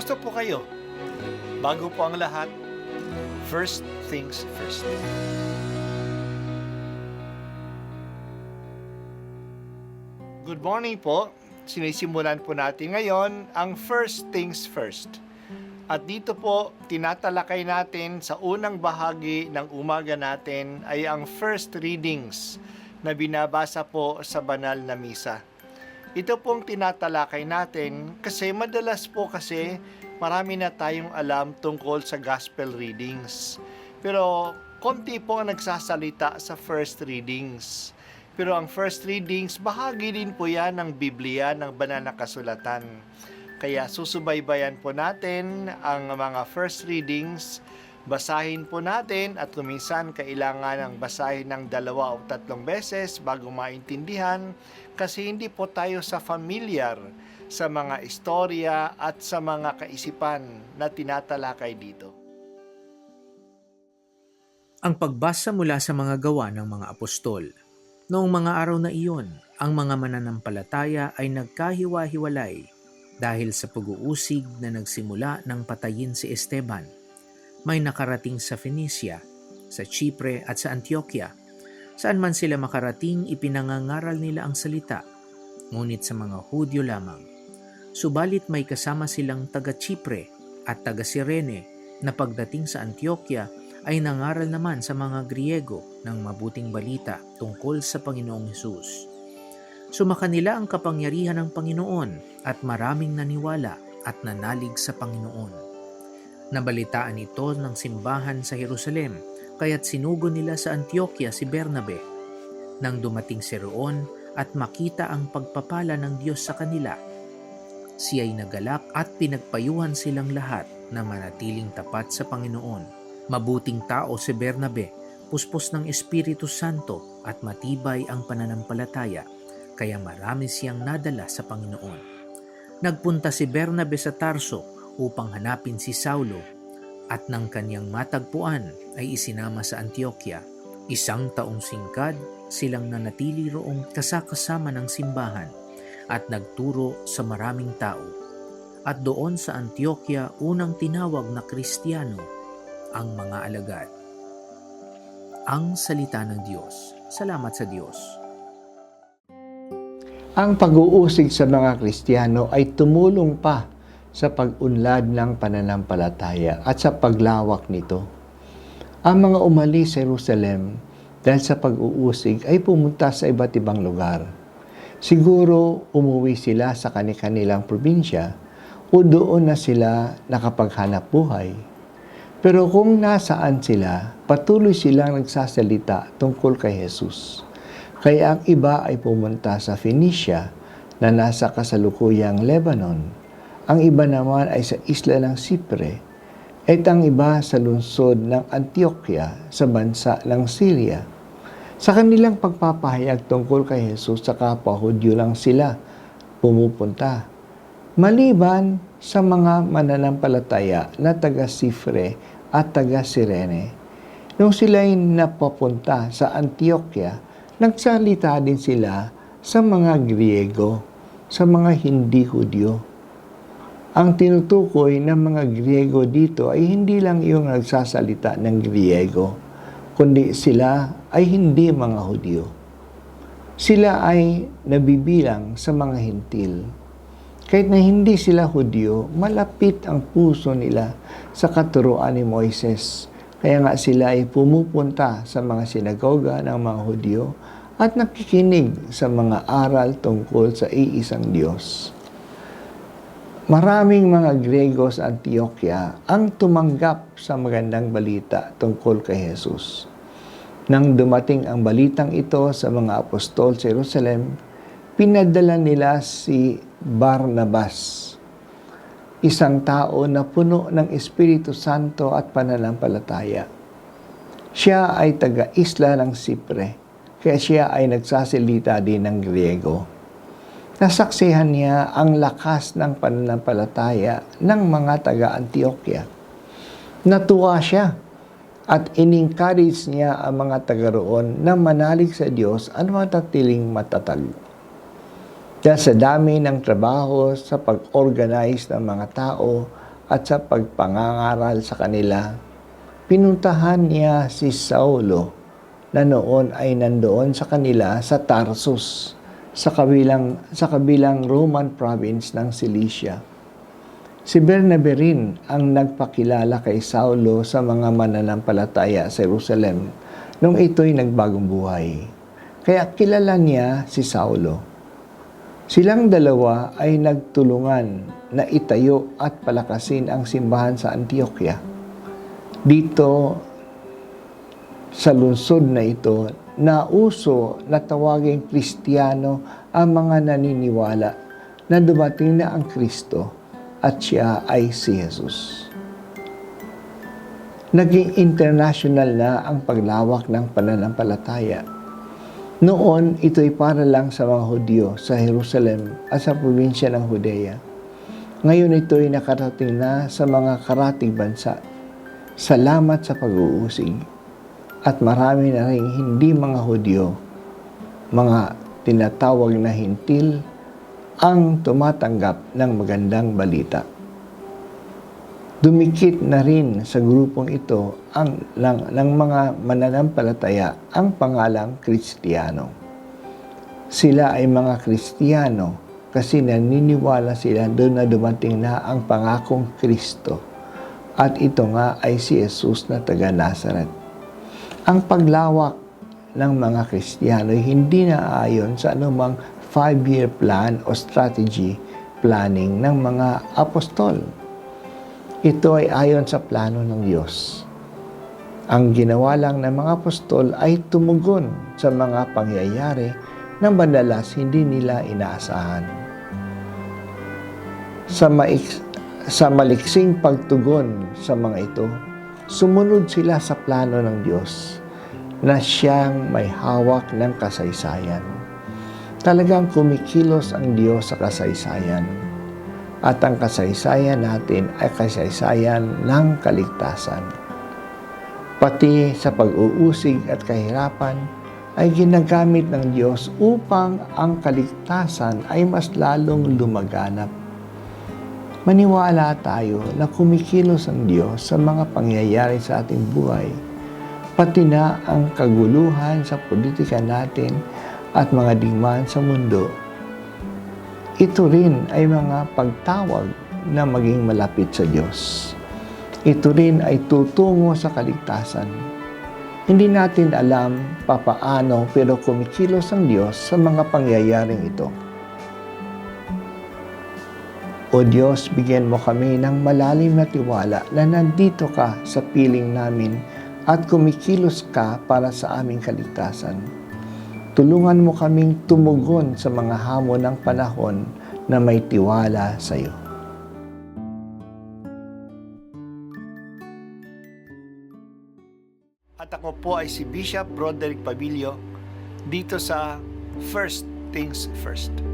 Kumusta po kayo? Bago po ang lahat, first things first. Good morning po. Sinisimulan po natin ngayon ang first things first. At dito po, tinatalakay natin sa unang bahagi ng umaga natin ay ang first readings na binabasa po sa banal na misa. Ito pong tinatalakay natin kasi madalas po kasi marami na tayong alam tungkol sa gospel readings. Pero konti po ang nagsasalita sa first readings. Pero ang first readings, bahagi din po yan ng Biblia, ng banal na kasulatan. Kaya susubaybayan po natin ang mga first readings, basahin po natin at kuminsan kailangan ng basahin ng 2 o 3 beses bago maintindihan kasi hindi po tayo familiar sa mga istorya at sa mga kaisipan na tinatalakay dito. Ang pagbasa mula sa mga gawa ng mga apostol. Noong mga araw na iyon, ang mga mananampalataya ay nagkahiwa-hiwalay dahil sa pag-uusig na nagsimula ng patayin si Esteban. May nakarating sa Phoenicia, sa Chipre at sa Antioquia. Saan man sila makarating, ipinangangaral nila ang salita, ngunit sa mga Hudyo lamang. Subalit may kasama silang taga-Chipre at taga-Sirene na pagdating sa Antioquia ay nangaral naman sa mga Griego ng mabuting balita tungkol sa Panginoong Hesus. Sumakanila ang kapangyarihan ng Panginoon at maraming naniwala at nanalig sa Panginoon. Nabalitaan ito ng simbahan sa Jerusalem, kaya't sinugo nila sa Antioquia si Bernabe. Nang dumating si roon at makita ang pagpapala ng Diyos sa kanila, siya'y nagalak at pinagpayuhan silang lahat na manatiling tapat sa Panginoon. Mabuting tao si Bernabe, puspos ng Espiritu Santo at matibay ang pananampalataya, kaya marami siyang nadala sa Panginoon. Nagpunta si Bernabe sa Tarso upang hanapin si Saulo at nang kanyang matagpuan ay isinama sa Antioquia. 1 taong singkad silang nanatili roong kasama ng simbahan at nagturo sa maraming tao. At doon sa Antioquia unang tinawag na Kristiyano ang mga alagad. Ang salita ng Diyos. Salamat sa Diyos. Ang pag-uusig sa mga Kristiyano ay tumulong pa sa pag-unlad ng pananampalataya at sa paglawak nito. Ang mga umalis sa Jerusalem dahil sa pag-uusig ay pumunta sa iba't ibang lugar. Siguro umuwi sila sa kanilang probinsya o doon na sila nakapaghanap buhay. Pero kung nasaan sila, patuloy silang nagsasalita tungkol kay Jesus. Kaya ang iba ay pumunta sa Phoenicia na nasa kasalukuyang Lebanon. Ang iba naman ay sa isla ng Chipre at ang iba sa lungsod ng Antioquia sa bansa ng Syria. Sa kanilang pagpapahayag tungkol kay Jesus sa kapwa Hudyo lang sila pumupunta. Maliban sa mga mananampalataya na taga-Chipre at taga-Sirene, nung sila'y napapunta sa Antioquia, nagsalita din sila sa mga Griego, sa mga hindi Hudyo. Ang tinutukoy ng mga Griego dito ay hindi lang yung nagsasalita ng Griego, kundi sila ay hindi mga Hudyo. Sila ay nabibilang sa mga Hintil. Kahit na hindi sila Hudyo, malapit ang puso nila sa katuruan ni Moises. Kaya nga sila ay pumupunta sa mga sinagoga ng mga Hudyo at nakikinig sa mga aral tungkol sa iisang Diyos. Maraming mga Griego sa Antioquia ang tumanggap sa magandang balita tungkol kay Jesus. Nang dumating ang balitang ito sa mga apostol sa Jerusalem, pinadala nila si Barnabas, isang tao na puno ng Espiritu Santo at pananampalataya. Siya ay taga-isla ng Chipre, kaya siya ay nagsasalita din ng Griego. Nasaksihan niya ang lakas ng pananampalataya ng mga taga-Antioquia. Natuwa siya at in-encourage niya ang mga taga roon na manalig sa Diyos at matatiling matatag. Dahil sa dami ng trabaho sa pag-organize ng mga tao at sa pagpangangaral sa kanila, pinuntahan niya si Saulo na noon ay nandoon sa kanila sa Tarsus, sa kabilang Roman province ng Cilicia. Si Bernabe rin ang nagpakilala kay Saulo sa mga mananampalataya sa Jerusalem nung ito'y nagbagong buhay. Kaya kilala niya si Saulo. Silang dalawa ay nagtulungan na itayo at palakasin ang simbahan sa Antioquia. Dito sa lungsod na ito, nauso na tawaging Kristiyano ang mga naniniwala na dumating na ang Kristo at siya ay si Jesus. Naging international na ang paglawak ng pananampalataya. Noon, ito'y para lang sa mga Hudyo sa Jerusalem at sa probinsya ng Judea. Ngayon ito'y nakarating na sa mga karatig bansa. Salamat sa pag-uusig. At marami na rin hindi mga Hudyo, mga tinatawag na hintil, ang tumatanggap ng magandang balita. Dumikit na rin sa grupong ito ng mga mananampalataya ang pangalang Kristiyano. Sila ay mga Kristiyano kasi naniniwala sila doon na dumating na ang pangakong Kristo. At ito nga ay si Jesus na taga Nazaret. Ang paglawak ng mga Kristiyano ay hindi naaayon sa anumang 5-year plan o strategy planning ng mga apostol. Ito ay ayon sa plano ng Diyos. Ang ginawa lang ng mga apostol ay tumugon sa mga pangyayari na madalas hindi nila inaasahan. Sa maliksing pagtugon sa mga ito, sumunod sila sa plano ng Diyos na siyang may hawak ng kasaysayan. Talagang kumikilos ang Diyos sa kasaysayan. At ang kasaysayan natin ay kasaysayan ng kaligtasan. Pati sa pag-uusig at kahirapan ay ginagamit ng Diyos upang ang kaligtasan ay mas lalong lumaganap. Maniwala tayo na kumikilos ang Diyos sa mga pangyayari sa ating buhay, pati na ang kaguluhan sa politika natin at mga digmaan sa mundo. Ito rin ay mga pagtawag na maging malapit sa Diyos. Ito rin ay tutungo sa kaligtasan. Hindi natin alam papaano pero kumikilos ang Diyos sa mga pangyayaring ito. O Diyos, bigyan mo kami ng malalim na tiwala na nandito ka sa piling namin at kumikilos ka para sa aming kaligtasan. Tulungan mo kaming tumugon sa mga hamon ng panahon na may tiwala sa iyo. At ako po ay si Bishop Broderick Pabilio dito sa First Things First.